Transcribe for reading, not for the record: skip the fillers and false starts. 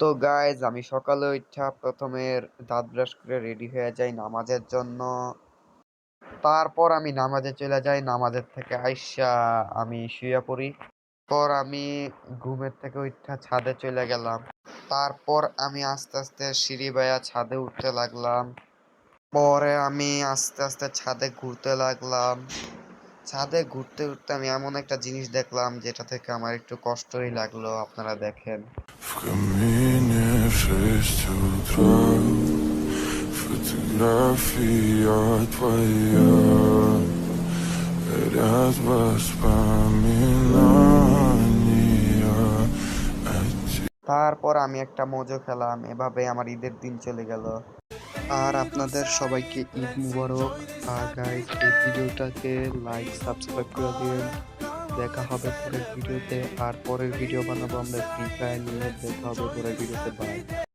তো গাইজ আমি সকালে উঠা প্রথমে দাঁত ব্রাশ করে রেডি হয়ে যাই নামাজের জন্য। তারপর আমি নামাজে চলে যাই, নামাজের থেকে আইসা আমি শুয়ে পড়ি। পর আমি ঘুমের থেকে উঠা ছাদে চলে গেলাম। তারপর আমি আস্তে আস্তে সিঁড়ি বেয়ে ছাদে উঠতে লাগলাম। পরে আমি আস্তে আস্তে ছাদে ঘুরতে লাগলাম। ছাদে ঘুরতে ঘুরতে আমি এমন একটা জিনিস দেখলাম যেটা থেকে আমার একটু কষ্টই লাগলো, আপনারা দেখেন। В камине в 6 утра фотография твоя горят воспоминания о тебе. তারপর আমি একটা মজো খেলাম, এভাবে আমার ঈদের দিন চলে গেল। আর আপনাদের সবাইকে ঈদ মুবারক। আর গাইস এই ভিডিওটাকে লাইক সাবস্ক্রাইব করে দিন। দেখা হবে পরের ভিডিওতে। আর পরের ভিডিও বানাবো আমরা ফ্রি ফায়ার নিয়ে। দেখা হবে পরের ভিডিওতে। বাই।